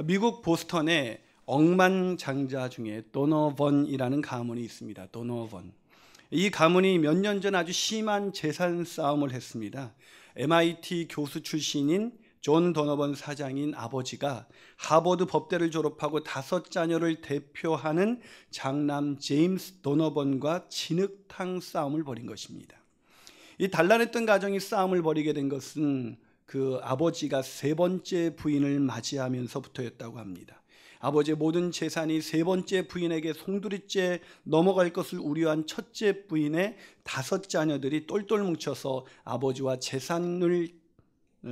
미국 보스턴에 억만장자 중에 도너번이라는 가문이 있습니다. 도너번. 이 가문이 몇 년 전 아주 심한 재산 싸움을 했습니다. MIT 교수 출신인 존 도너번 사장인 아버지가 하버드 법대를 졸업하고 5자녀를 대표하는 장남 제임스 도너번과 진흙탕 싸움을 벌인 것입니다. 이 단란했던 가정이 싸움을 벌이게 된 것은 그 아버지가 3번째 부인을 맞이하면서부터였다고 합니다. 아버지의 모든 재산이 3번째 부인에게 송두리째 넘어갈 것을 우려한 첫째 부인의 5자녀들이 똘똘 뭉쳐서 아버지와 재산을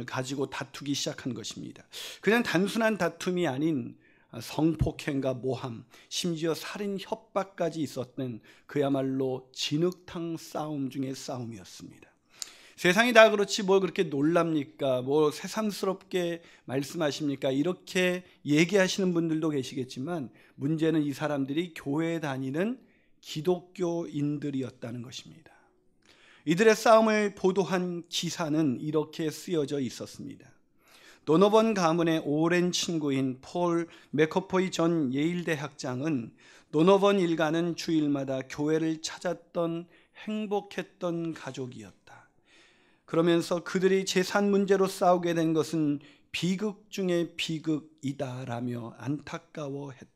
가지고 다투기 시작한 것입니다. 그냥 단순한 다툼이 아닌 성폭행과 모함, 심지어 살인 협박까지 있었던 그야말로 진흙탕 싸움 중의 싸움이었습니다. 세상이 다 그렇지 뭘 그렇게 놀랍니까? 뭐 새삼스럽게 말씀하십니까? 이렇게 얘기하시는 분들도 계시겠지만 문제는 이 사람들이 교회에 다니는 기독교인들이었다는 것입니다. 이들의 싸움을 보도한 기사는 이렇게 쓰여져 있었습니다. 도너번 가문의 오랜 친구인 폴 맥커포이 전 예일대 학장은 도너번 일가는 주일마다 교회를 찾았던 행복했던 가족이었다. 그러면서 그들이 재산 문제로 싸우게 된 것은 비극 중의 비극이다라며 안타까워했다.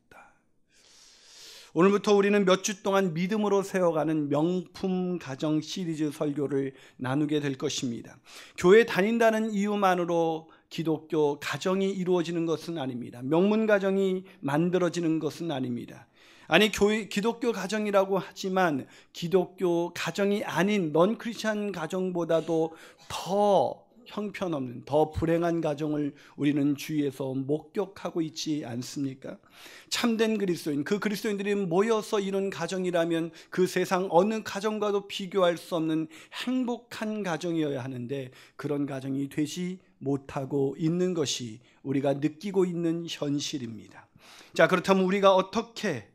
오늘부터 우리는 몇 주 동안 믿음으로 세워가는 명품 가정 시리즈 설교를 나누게 될 것입니다. 교회 다닌다는 이유만으로 기독교 가정이 이루어지는 것은 아닙니다. 명문 가정이 만들어지는 것은 아닙니다. 아니 기독교 가정이라고 하지만 기독교 가정이 아닌 넌 크리스찬 가정보다도 더 형편없는 더 불행한 가정을 우리는 주위에서 목격하고 있지 않습니까? 참된 그리스도인, 그 그리스도인들이 모여서 이룬 가정이라면 그 세상 어느 가정과도 비교할 수 없는 행복한 가정이어야 하는데 그런 가정이 되지 못하고 있는 것이 우리가 느끼고 있는 현실입니다. 자, 그렇다면 우리가 어떻게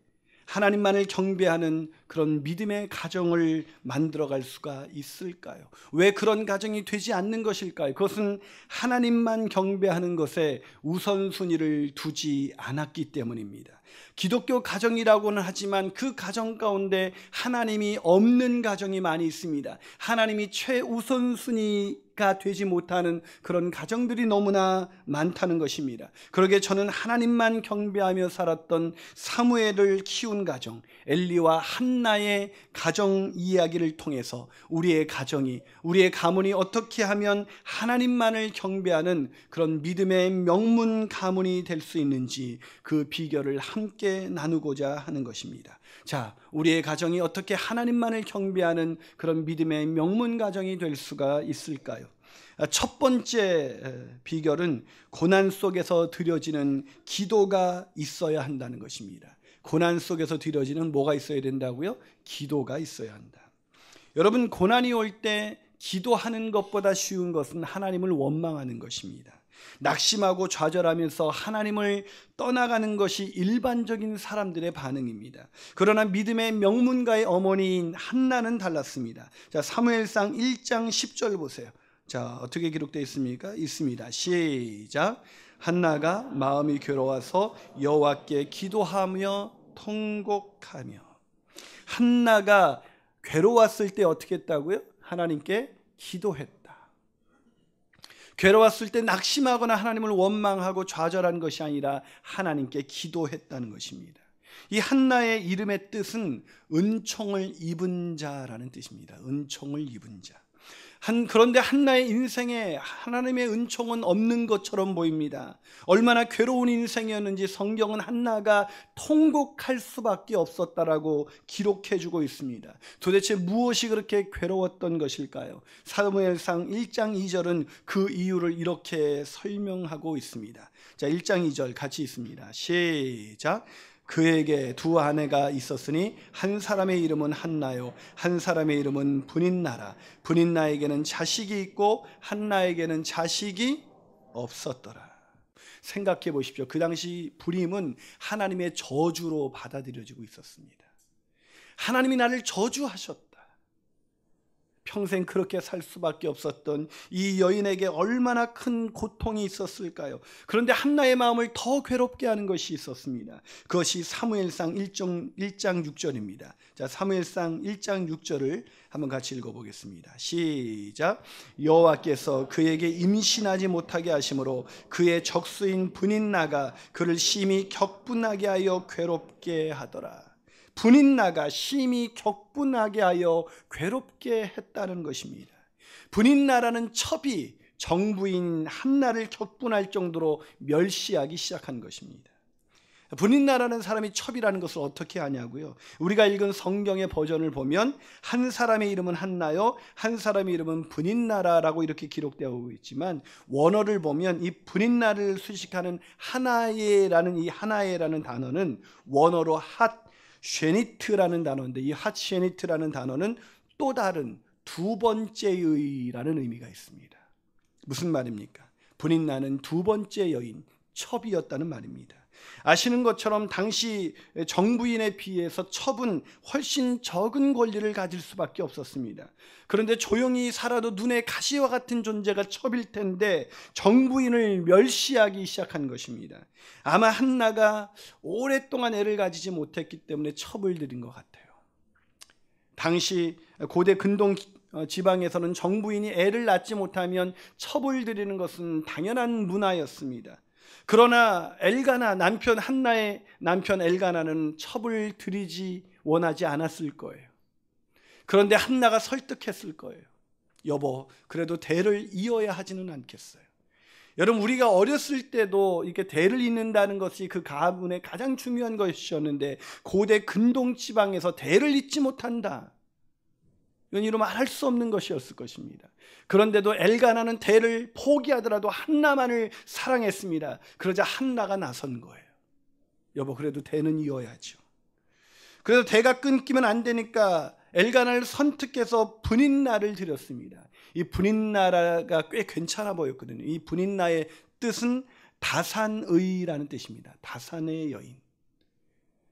하나님만을 경배하는 그런 믿음의 가정을 만들어갈 수가 있을까요? 왜 그런 가정이 되지 않는 것일까요? 그것은 하나님만 경배하는 것에 우선순위를 두지 않았기 때문입니다. 기독교 가정이라고는 하지만 그 가정 가운데 하나님이 없는 가정이 많이 있습니다. 하나님이 최우선순위가 되지 못하는 그런 가정들이 너무나 많다는 것입니다. 그러기에 저는 하나님만 경배하며 살았던 사무엘을 키운 가정, 엘리와 한나의 가정 이야기를 통해서 우리의 가정이, 우리의 가문이 어떻게 하면 하나님만을 경배하는 그런 믿음의 명문 가문이 될 수 있는지 그 비결을 함께 나누고자 하는 것입니다. 자, 우리의 가정이 어떻게 하나님만을 경배하는 그런 믿음의 명문 가정이 될 수가 있을까요? 첫 번째 비결은 고난 속에서 드려지는 기도가 있어야 한다는 것입니다. 고난 속에서 드려지는 뭐가 있어야 된다고요? 기도가 있어야 한다. 여러분, 고난이 올 때 기도하는 것보다 쉬운 것은 하나님을 원망하는 것입니다. 낙심하고 좌절하면서 하나님을 떠나가는 것이 일반적인 사람들의 반응입니다. 그러나 믿음의 명문가의 어머니인 한나는 달랐습니다. 자, 사무엘상 1장 10절 보세요. 자, 어떻게 기록되어 있습니까? 있습니다. 시작. 한나가 마음이 괴로워서 여호와께 기도하며 통곡하며. 한나가 괴로웠을 때 어떻게 했다고요? 하나님께 기도했다. 괴로웠을 때 낙심하거나 하나님을 원망하고 좌절한 것이 아니라 하나님께 기도했다는 것입니다. 이 한나의 이름의 뜻은 은총을 입은 자라는 뜻입니다. 은총을 입은 자. 그런데 한나의 인생에 하나님의 은총은 없는 것처럼 보입니다. 얼마나 괴로운 인생이었는지 성경은 한나가 통곡할 수밖에 없었다라고 기록해주고 있습니다. 도대체 무엇이 그렇게 괴로웠던 것일까요? 사무엘상 1장 2절은 그 이유를 이렇게 설명하고 있습니다. 자, 1장 2절 같이 있습니다. 시작. 그에게 두 아내가 있었으니 한 사람의 이름은 한나요 한 사람의 이름은 브닛나라. 브닛나에게는 자식이 있고 한나에게는 자식이 없었더라. 생각해 보십시오. 그 당시 불임은 하나님의 저주로 받아들여지고 있었습니다. 하나님이 나를 저주하셨다. 평생 그렇게 살 수밖에 없었던 이 여인에게 얼마나 큰 고통이 있었을까요? 그런데 한나의 마음을 더 괴롭게 하는 것이 있었습니다. 그것이 사무엘상 1장 6절입니다. 자, 사무엘상 1장 6절을 한번 같이 읽어보겠습니다. 시작. 여호와께서 그에게 임신하지 못하게 하심으로 그의 적수인 분인나가 그를 심히 격분하게 하여 괴롭게 하더라. 분인나가 심히 격분하게 하여 괴롭게 했다는 것입니다. 분인나라는 첩이 정부인 한나를 격분할 정도로 멸시하기 시작한 것입니다. 분인나라는 사람이 첩이라는 것을 어떻게 아냐고요? 우리가 읽은 성경의 버전을 보면 한 사람의 이름은 한나요, 한 사람의 이름은 분인나라라고 이렇게 기록되어 있지만 원어를 보면 이 분인나를 수식하는 하나예라는 이 하나예라는 단어는 원어로 핫쉐니트라는 단어인데, 이 핫쉐니트라는 단어는 또 다른 두 번째의라는 의미가 있습니다. 무슨 말입니까? 분인나는 두 번째 여인 첩이었다는 말입니다. 아시는 것처럼 당시 정부인에 비해서 첩은 훨씬 적은 권리를 가질 수밖에 없었습니다. 그런데 조용히 살아도 눈에 가시와 같은 존재가 첩일 텐데 정부인을 멸시하기 시작한 것입니다. 아마 한나가 오랫동안 애를 가지지 못했기 때문에 첩을 들인 것 같아요. 당시 고대 근동 지방에서는 정부인이 애를 낳지 못하면 첩을 들이는 것은 당연한 문화였습니다. 그러나 엘가나, 한나의 남편 엘가나는 첩을 들이지 원하지 않았을 거예요. 그런데 한나가 설득했을 거예요. 여보, 그래도 대를 이어야 하지는 않겠어요? 여러분, 우리가 어렸을 때도 이렇게 대를 잇는다는 것이 그 가문의 가장 중요한 것이었는데 고대 근동 지방에서 대를 잇지 못한다, 이건 이로 말할 수 없는 것이었을 것입니다. 그런데도 엘가나는 대를 포기하더라도 한나만을 사랑했습니다. 그러자 한나가 나선 거예요. 여보, 그래도 대는 이어야죠. 그래서 대가 끊기면 안 되니까 엘가나를 선택해서 분인나를 드렸습니다. 이 분인나가 꽤 괜찮아 보였거든요. 이 분인나의 뜻은 다산의라는 뜻입니다. 다산의 여인.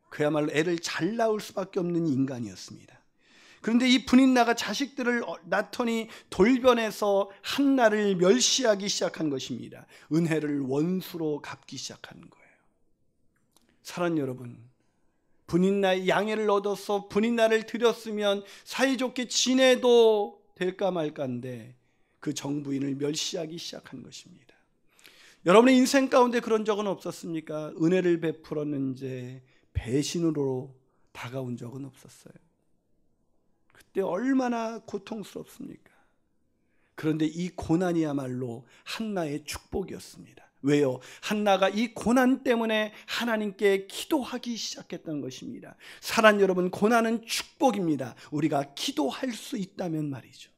그야말로 애를 잘 낳을 수밖에 없는 인간이었습니다. 그런데 이 분인나가 자식들을 낳더니 돌변해서 한나를 멸시하기 시작한 것입니다. 은혜를 원수로 갚기 시작한 거예요. 사랑하는 여러분, 분인나의 양해를 얻어서 분인나를 드렸으면 사이좋게 지내도 될까 말까인데 그 정부인을 멸시하기 시작한 것입니다. 여러분의 인생 가운데 그런 적은 없었습니까? 은혜를 베풀었는지 배신으로 다가온 적은 없었어요. 그때 얼마나 고통스럽습니까? 그런데 이 고난이야말로 한나의 축복이었습니다. 왜요? 한나가 이 고난 때문에 하나님께 기도하기 시작했던 것입니다. 사랑하는 여러분, 고난은 축복입니다. 우리가 기도할 수 있다면 말이죠.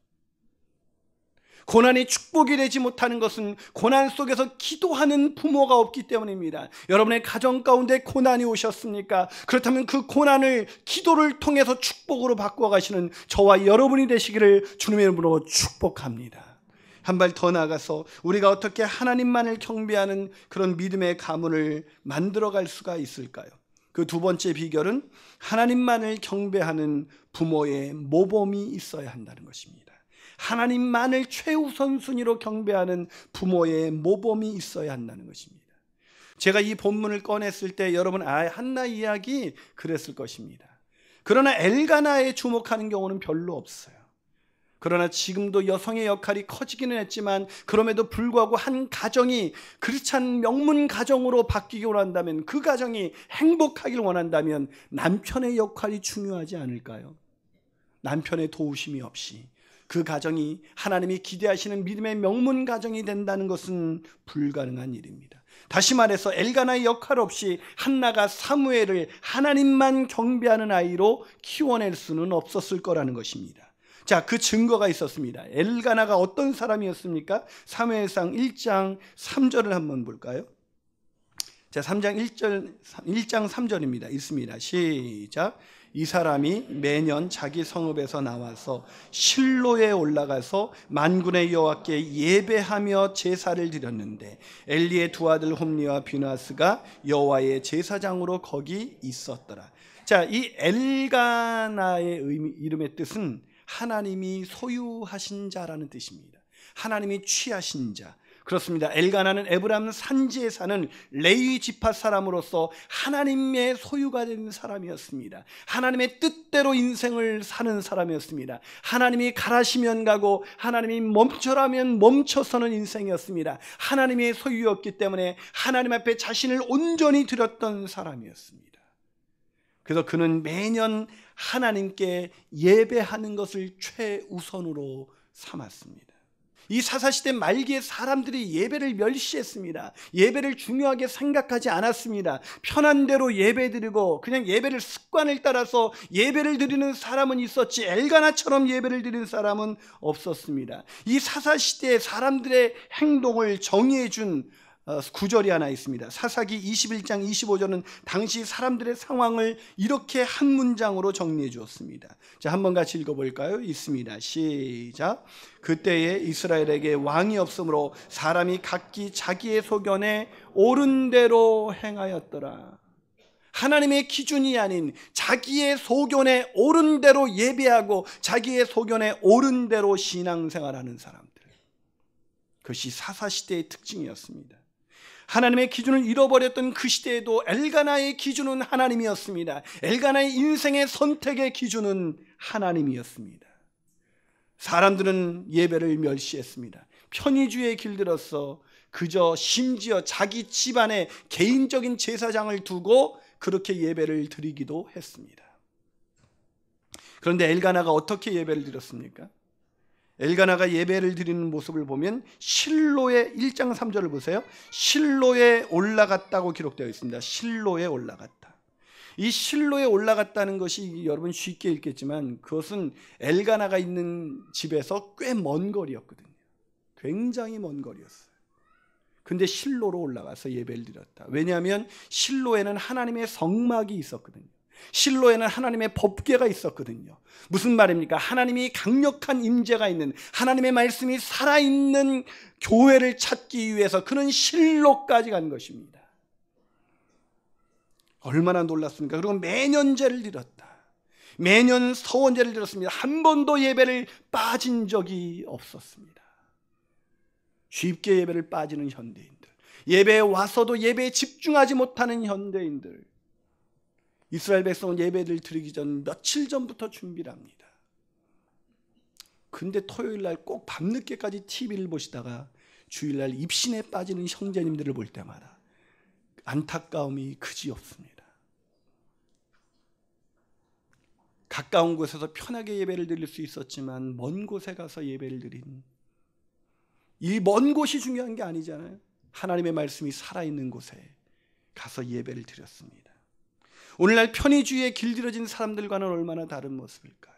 고난이 축복이 되지 못하는 것은 고난 속에서 기도하는 부모가 없기 때문입니다. 여러분의 가정 가운데 고난이 오셨습니까? 그렇다면 그 고난을 기도를 통해서 축복으로 바꿔가시는 저와 여러분이 되시기를 주님의 이름으로 축복합니다. 한 발 더 나가서 우리가 어떻게 하나님만을 경배하는 그런 믿음의 가문을 만들어갈 수가 있을까요? 그 두 번째 비결은 하나님만을 경배하는 부모의 모범이 있어야 한다는 것입니다. 하나님만을 최우선순위로 경배하는 부모의 모범이 있어야 한다는 것입니다. 제가 이 본문을 꺼냈을 때 여러분, 한나 이야기 그랬을 것입니다. 그러나 엘가나에 주목하는 경우는 별로 없어요. 그러나 지금도 여성의 역할이 커지기는 했지만 그럼에도 불구하고 한 가정이 크리스찬 명문 가정으로 바뀌기 원한다면, 그 가정이 행복하길 원한다면 남편의 역할이 중요하지 않을까요? 남편의 도우심이 없이 그 가정이 하나님이 기대하시는 믿음의 명문 가정이 된다는 것은 불가능한 일입니다. 다시 말해서 엘가나의 역할 없이 한나가 사무엘을 하나님만 경배하는 아이로 키워낼 수는 없었을 거라는 것입니다. 자, 그 증거가 있었습니다. 엘가나가 어떤 사람이었습니까? 사무엘상 1장 3절을 한번 볼까요? 자, 3장 1장 3절입니다. 있습니다. 시작. 이 사람이 매년 자기 성읍에서 나와서 실로에 올라가서 만군의 여호와께 예배하며 제사를 드렸는데 엘리의 두 아들 홈리와 비나스가 여호와의 제사장으로 거기 있었더라. 자, 이 엘가나의 이름의 뜻은 하나님이 소유하신 자라는 뜻입니다. 하나님이 취하신 자. 그렇습니다. 엘가나는 에브라임 산지에 사는 레위 지파 사람으로서 하나님의 소유가 된 사람이었습니다. 하나님의 뜻대로 인생을 사는 사람이었습니다. 하나님이 가라시면 가고 하나님이 멈춰라면 멈춰서는 인생이었습니다. 하나님의 소유였기 때문에 하나님 앞에 자신을 온전히 드렸던 사람이었습니다. 그래서 그는 매년 하나님께 예배하는 것을 최우선으로 삼았습니다. 이 사사시대 말기에 사람들이 예배를 멸시했습니다. 예배를 중요하게 생각하지 않았습니다. 편한 대로 예배드리고 그냥 예배를 습관을 따라서 예배를 드리는 사람은 있었지 엘가나처럼 예배를 드리는 사람은 없었습니다. 이 사사시대의 사람들의 행동을 정의해 준 구절이 하나 있습니다. 사사기 21장 25절은 당시 사람들의 상황을 이렇게 한 문장으로 정리해 주었습니다. 자, 한번 같이 읽어볼까요? 있습니다. 시작. 그때에 이스라엘에게 왕이 없으므로 사람이 각기 자기의 소견에 옳은 대로 행하였더라. 하나님의 기준이 아닌 자기의 소견에 옳은 대로 예배하고 자기의 소견에 옳은 대로 신앙생활하는 사람들, 그것이 사사시대의 특징이었습니다. 하나님의 기준을 잃어버렸던 그 시대에도 엘가나의 기준은 하나님이었습니다. 엘가나의 인생의 선택의 기준은 하나님이었습니다. 사람들은 예배를 멸시했습니다. 편의주의에 길들어서 그저 심지어 자기 집안에 개인적인 제사장을 두고 그렇게 예배를 드리기도 했습니다. 그런데 엘가나가 어떻게 예배를 드렸습니까? 엘가나가 예배를 드리는 모습을 보면 실로의 1장 3절을 보세요. 실로에 올라갔다고 기록되어 있습니다. 실로에 올라갔다. 이 실로에 올라갔다는 것이 여러분 쉽게 읽겠지만 그것은 엘가나가 있는 집에서 꽤 먼 거리였거든요. 굉장히 먼 거리였어요. 근데 실로로 올라가서 예배를 드렸다. 왜냐하면 실로에는 하나님의 성막이 있었거든요. 실로에는 하나님의 법궤가 있었거든요. 무슨 말입니까? 하나님이 강력한 임재가 있는, 하나님의 말씀이 살아있는 교회를 찾기 위해서 그는 실로까지 간 것입니다. 얼마나 놀랐습니까? 그리고 매년 제를 드렸다. 매년 서원제를 드렸습니다. 한 번도 예배를 빠진 적이 없었습니다. 쉽게 예배를 빠지는 현대인들, 예배에 와서도 예배에 집중하지 못하는 현대인들, 이스라엘 백성은 예배를 드리기 전 며칠 전부터 준비를 합니다. 근데 토요일날 꼭 밤늦게까지 TV를 보시다가 주일날 입신에 빠지는 형제님들을 볼 때마다 안타까움이 그지없습니다. 가까운 곳에서 편하게 예배를 드릴 수 있었지만 먼 곳에 가서 예배를 드린, 이 먼 곳이 중요한 게 아니잖아요. 하나님의 말씀이 살아있는 곳에 가서 예배를 드렸습니다. 오늘날 편의주의에 길들여진 사람들과는 얼마나 다른 모습일까요?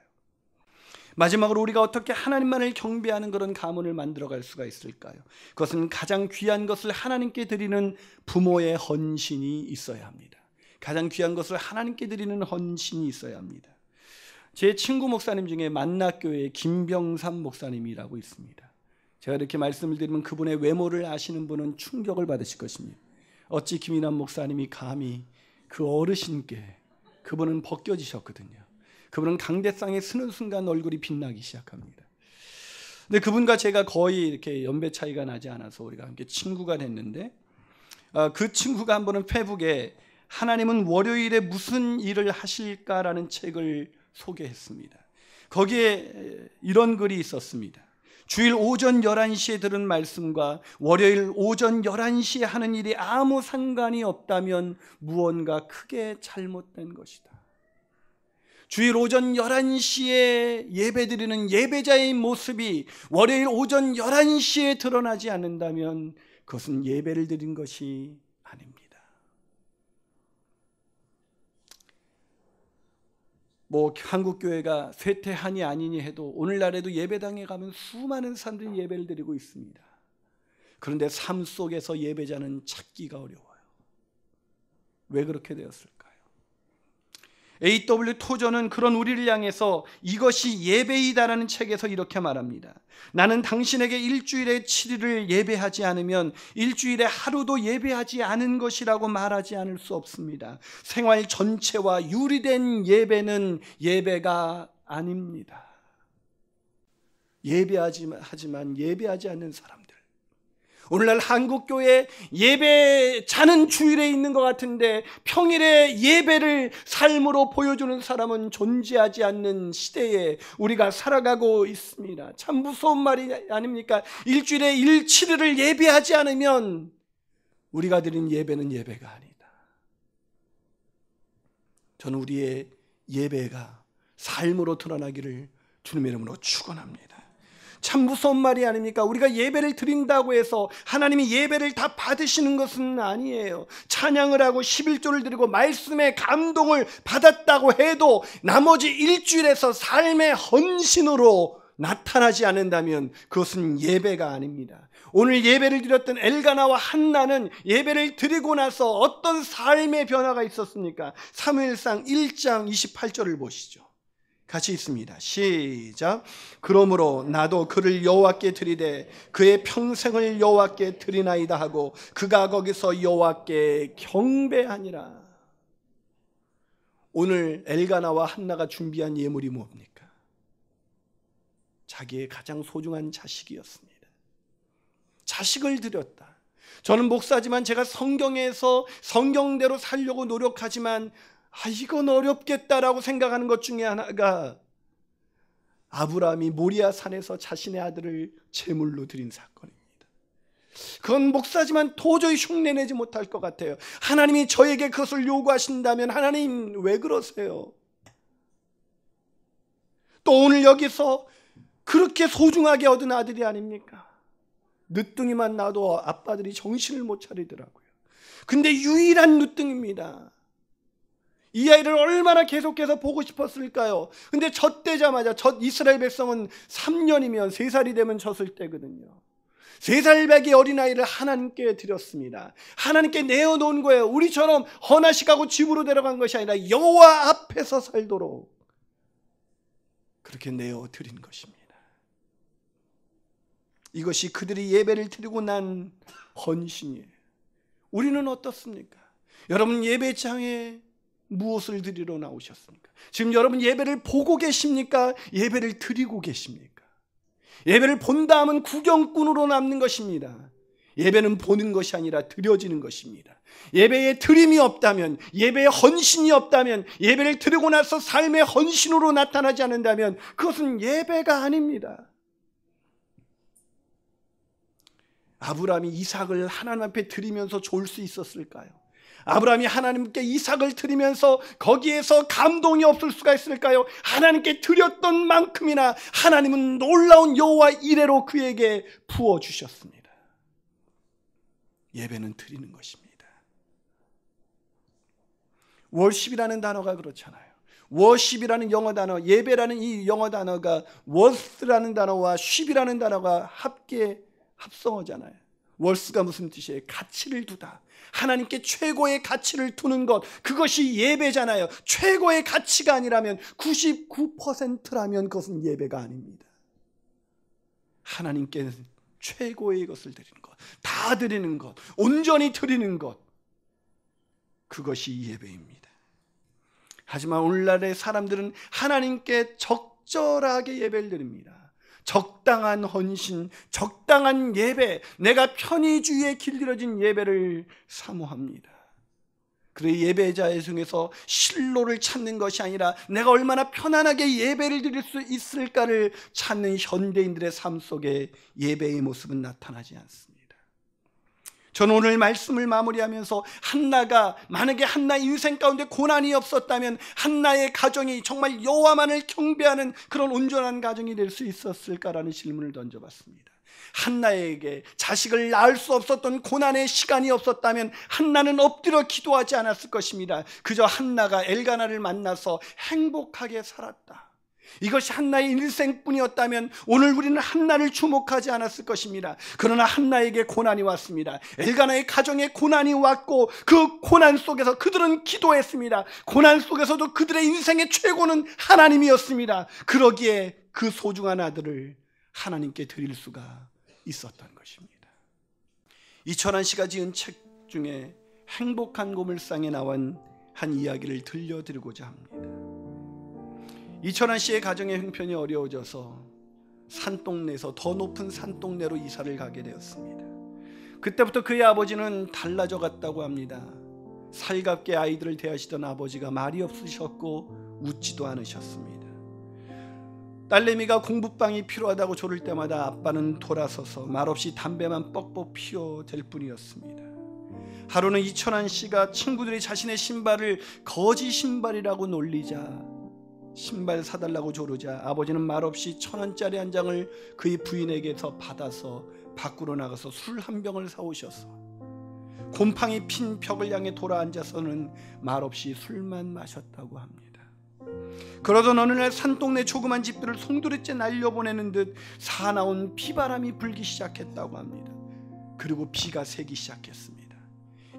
마지막으로 우리가 어떻게 하나님만을 경배하는 그런 가문을 만들어갈 수가 있을까요? 그것은 가장 귀한 것을 하나님께 드리는 부모의 헌신이 있어야 합니다. 가장 귀한 것을 하나님께 드리는 헌신이 있어야 합니다. 제 친구 목사님 중에 만나교회의 김병삼 목사님이라고 있습니다. 제가 이렇게 말씀을 드리면 그분의 외모를 아시는 분은 충격을 받으실 것입니다. 어찌 김인환 목사님이 감히 그 어르신께, 그분은 벗겨지셨거든요. 그분은 강대상에 서는 순간 얼굴이 빛나기 시작합니다. 근데 그분과 제가 거의 이렇게 연배 차이가 나지 않아서 우리가 함께 친구가 됐는데, 그 친구가 한 번은 페북에 하나님은 월요일에 무슨 일을 하실까라는 책을 소개했습니다. 거기에 이런 글이 있었습니다. 주일 오전 11시에 들은 말씀과 월요일 오전 11시에 하는 일이 아무 상관이 없다면 무언가 크게 잘못된 것이다. 주일 오전 11시에 예배드리는 예배자의 모습이 월요일 오전 11시에 드러나지 않는다면 그것은 예배를 드린 것이 아닙니다. 한국교회가 쇠퇴하니 아니니 해도 오늘날에도 예배당에 가면 수많은 사람들이 예배를 드리고 있습니다. 그런데 삶 속에서 예배자는 찾기가 어려워요. 왜 그렇게 되었을까요? A.W. 토저는 그런 우리를 향해서 이것이 예배이다라는 책에서 이렇게 말합니다. 나는 당신에게 일주일에 7일을 예배하지 않으면 일주일에 하루도 예배하지 않은 것이라고 말하지 않을 수 없습니다. 생활 전체와 유리된 예배는 예배가 아닙니다. 하지만 예배하지 않는 사람들. 오늘날 한국교회 예배 자는 주일에 있는 것 같은데 평일에 예배를 삶으로 보여주는 사람은 존재하지 않는 시대에 우리가 살아가고 있습니다. 참 무서운 말이 아닙니까? 일주일에 7일을 예배하지 않으면 우리가 드린 예배는 예배가 아니다. 저는 우리의 예배가 삶으로 드러나기를 주님의 이름으로 축원합니다. 참 무서운 말이 아닙니까? 우리가 예배를 드린다고 해서 하나님이 예배를 다 받으시는 것은 아니에요. 찬양을 하고 11조를 드리고 말씀의 감동을 받았다고 해도 나머지 일주일에서 삶의 헌신으로 나타나지 않는다면 그것은 예배가 아닙니다. 오늘 예배를 드렸던 엘가나와 한나는 예배를 드리고 나서 어떤 삶의 변화가 있었습니까? 사무엘상 1장 28절을 보시죠. 같이 있습니다. 시작. 그러므로 나도 그를 여호와께 드리되 그의 평생을 여호와께 드리나이다 하고 그가 거기서 여호와께 경배하니라. 오늘 엘가나와 한나가 준비한 예물이 뭡니까? 자기의 가장 소중한 자식이었습니다. 자식을 드렸다. 저는 목사지만 제가 성경에서 성경대로 살려고 노력하지만 이건 어렵겠다라고 생각하는 것 중에 하나가 아브라함이 모리아 산에서 자신의 아들을 제물로 드린 사건입니다. 그건 목사지만 도저히 흉내내지 못할 것 같아요. 하나님이 저에게 그것을 요구하신다면 하나님 왜 그러세요? 또 오늘 여기서 그렇게 소중하게 얻은 아들이 아닙니까? 늦둥이만 나도 아빠들이 정신을 못 차리더라고요. 근데 유일한 늦둥입니다. 이 아이를 얼마나 계속해서 보고 싶었을까요? 근데 젖되자마자 이스라엘 백성은 3년이면 3살이 되면 젖을 때거든요. 3살배기 어린아이를 하나님께 드렸습니다. 하나님께 내어놓은 거예요. 우리처럼 헌화식 하고 집으로 데려간 것이 아니라 여호와 앞에서 살도록 그렇게 내어드린 것입니다. 이것이 그들이 예배를 드리고 난 헌신이에요. 우리는 어떻습니까? 여러분 예배장에 무엇을 드리러 나오셨습니까? 지금 여러분 예배를 보고 계십니까? 예배를 드리고 계십니까? 예배를 본다 하면 구경꾼으로 남는 것입니다. 예배는 보는 것이 아니라 드려지는 것입니다. 예배에 드림이 없다면, 예배에 헌신이 없다면, 예배를 드리고 나서 삶의 헌신으로 나타나지 않는다면 그것은 예배가 아닙니다. 아브라함이 이삭을 하나님 앞에 드리면서 좋을 수 있었을까요? 아브라함이 하나님께 이삭을 드리면서 거기에서 감동이 없을 수가 있을까요? 하나님께 드렸던 만큼이나 하나님은 놀라운 여호와 이레로 그에게 부어주셨습니다. 예배는 드리는 것입니다. 월십이라는 단어가 그렇잖아요. 워십이라는 영어 단어, 예배라는 이 영어 단어가 워스라는 단어와 쉽이라는 단어가 합성어잖아요. 월스가 무슨 뜻이에요? 가치를 두다. 하나님께 최고의 가치를 두는 것, 그것이 예배잖아요. 최고의 가치가 아니라면 99%라면 그것은 예배가 아닙니다. 하나님께 최고의 것을 드리는 것, 다 드리는 것, 온전히 드리는 것, 그것이 예배입니다. 하지만 오늘날의 사람들은 하나님께 적절하게 예배를 드립니다. 적당한 헌신, 적당한 예배, 내가 편의주의에 길들여진 예배를 사모합니다. 그래 예배자의 중에서 실로를 찾는 것이 아니라 내가 얼마나 편안하게 예배를 드릴 수 있을까를 찾는 현대인들의 삶 속에 예배의 모습은 나타나지 않습니다. 저는 오늘 말씀을 마무리하면서 만약에 한나의 인생 가운데 고난이 없었다면 한나의 가정이 정말 여호와만을 경배하는 그런 온전한 가정이 될 수 있었을까라는 질문을 던져봤습니다. 한나에게 자식을 낳을 수 없었던 고난의 시간이 없었다면 한나는 엎드려 기도하지 않았을 것입니다. 그저 한나가 엘가나를 만나서 행복하게 살았다. 이것이 한나의 일생뿐이었다면 오늘 우리는 한나를 주목하지 않았을 것입니다. 그러나 한나에게 고난이 왔습니다. 엘가나의 가정에 고난이 왔고 그 고난 속에서 그들은 기도했습니다. 고난 속에서도 그들의 인생의 최고는 하나님이었습니다. 그러기에 그 소중한 아들을 하나님께 드릴 수가 있었던 것입니다. 이철환 씨가 지은 책 중에 행복한 고물상에 나온 한 이야기를 들려드리고자 합니다. 이철환 씨의 가정의 형편이 어려워져서 산동네에서 더 높은 산동네로 이사를 가게 되었습니다. 그때부터 그의 아버지는 달라져 갔다고 합니다. 살갑게 아이들을 대하시던 아버지가 말이 없으셨고 웃지도 않으셨습니다. 딸내미가 공부방이 필요하다고 조를 때마다 아빠는 돌아서서 말없이 담배만 뻑뻑 피워댈 뿐이었습니다. 하루는 이천한 씨가 친구들이 자신의 신발을 거지 신발이라고 놀리자 신발 사달라고 조르자 아버지는 말없이 1,000원짜리 한 장을 그의 부인에게서 받아서 밖으로 나가서 술 한 병을 사오셔서 곰팡이 핀 벽을 향해 돌아앉아서는 말없이 술만 마셨다고 합니다. 그러던 어느 날 산동네 조그만 집들을 송두리째 날려보내는 듯 사나운 비바람이 불기 시작했다고 합니다. 그리고 비가 새기 시작했습니다.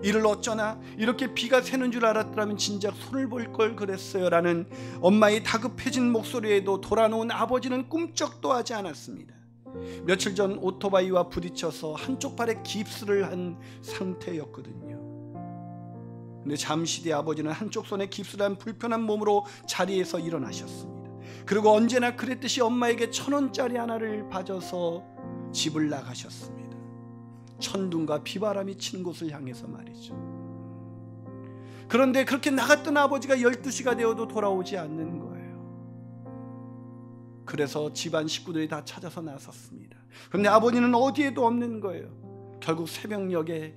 이를 어쩌나 이렇게 비가 새는 줄 알았더라면 진작 손을 볼 걸 그랬어요 라는 엄마의 다급해진 목소리에도 돌아놓은 아버지는 꿈쩍도 하지 않았습니다. 며칠 전 오토바이와 부딪혀서 한쪽 발에 깁스를 한 상태였거든요. 근데 잠시 뒤 아버지는 한쪽 손에 깁스를 한 불편한 몸으로 자리에서 일어나셨습니다. 그리고 언제나 그랬듯이 엄마에게 1,000원짜리 하나를 봐줘서 집을 나가셨습니다. 천둥과 비바람이 치는 곳을 향해서 말이죠. 그런데 그렇게 나갔던 아버지가 12시가 되어도 돌아오지 않는 거예요. 그래서 집안 식구들이 다 찾아서 나섰습니다. 그런데 아버지는 어디에도 없는 거예요. 결국 새벽녘에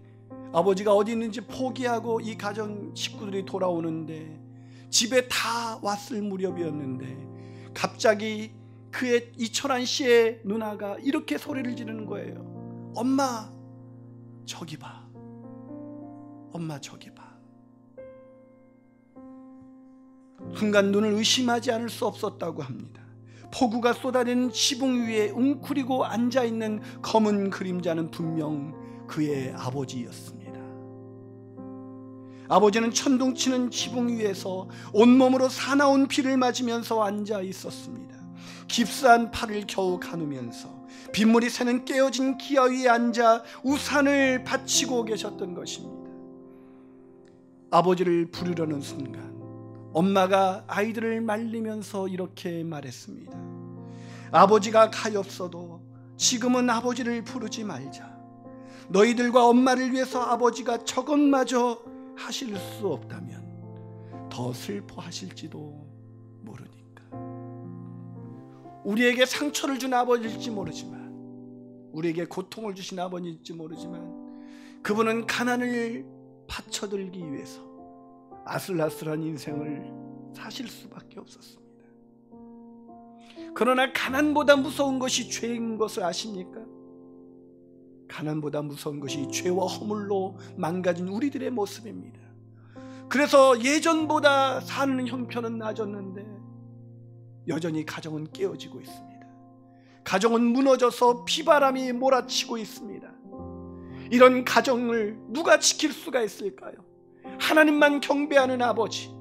아버지가 어디 있는지 포기하고 이 가정 식구들이 돌아오는데 집에 다 왔을 무렵이었는데 갑자기 그의 이철한 씨의 누나가 이렇게 소리를 지르는 거예요. 엄마 저기 봐. 엄마 저기 봐. 순간 눈을 의심하지 않을 수 없었다고 합니다. 폭우가 쏟아내는 지붕 위에 웅크리고 앉아있는 검은 그림자는 분명 그의 아버지였습니다. 아버지는 천둥치는 지붕 위에서 온몸으로 사나운 비를 맞으면서 앉아 있었습니다. 깁스한 팔을 겨우 가누면서 빗물이 새는 깨어진 기아 위에 앉아 우산을 받치고 계셨던 것입니다. 아버지를 부르려는 순간 엄마가 아이들을 말리면서 이렇게 말했습니다. 아버지가 가엾어도 지금은 아버지를 부르지 말자. 너희들과 엄마를 위해서 아버지가 저것마저 하실 수 없다면 더 슬퍼하실지도 모르니까. 우리에게 상처를 준 아버지일지 모르지만, 우리에게 고통을 주신 아버지일지 모르지만 그분은 가난을 받쳐들기 위해서 아슬아슬한 인생을 사실 수밖에 없었습니다. 그러나 가난보다 무서운 것이 죄인 것을 아십니까? 가난보다 무서운 것이 죄와 허물로 망가진 우리들의 모습입니다. 그래서 예전보다 사는 형편은 나아졌는데 여전히 가정은 깨어지고 있습니다. 가정은 무너져서 비바람이 몰아치고 있습니다. 이런 가정을 누가 지킬 수가 있을까요? 하나님만 경배하는 아버지,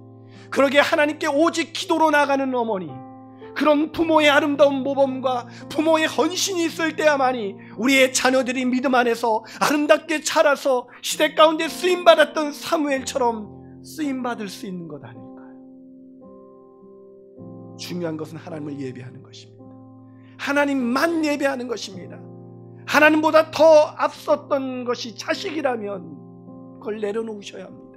그러게 하나님께 오직 기도로 나가는 어머니, 그런 부모의 아름다운 모범과 부모의 헌신이 있을 때야만이 우리의 자녀들이 믿음 안에서 아름답게 자라서 시대 가운데 쓰임받았던 사무엘처럼 쓰임받을 수 있는 것 아닐까요? 중요한 것은 하나님을 예배하는 것입니다. 하나님만 예배하는 것입니다. 하나님보다 더 앞섰던 것이 자식이라면 그걸 내려놓으셔야 합니다.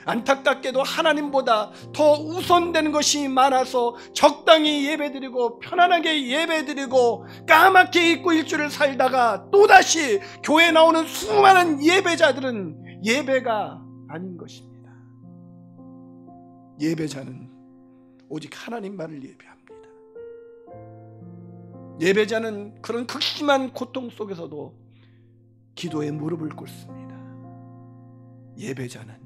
안타깝게도 하나님보다 더 우선되는 것이 많아서 적당히 예배드리고 편안하게 예배드리고 까맣게 잊고 일주를 살다가 또다시 교회에 나오는 수많은 예배자들은 예배가 아닌 것입니다. 예배자는 오직 하나님만을 예배합니다. 예배자는 그런 극심한 고통 속에서도 기도에 무릎을 꿇습니다. 예배자는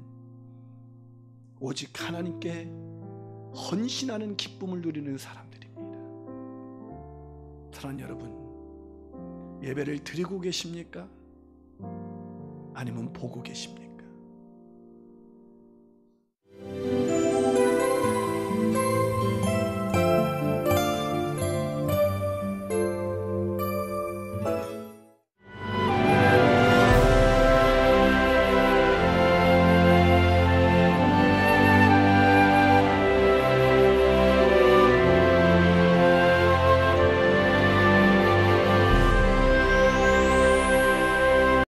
오직 하나님께 헌신하는 기쁨을 누리는 사람들입니다. 사랑하는 여러분, 예배를 드리고 계십니까? 아니면 보고 계십니까?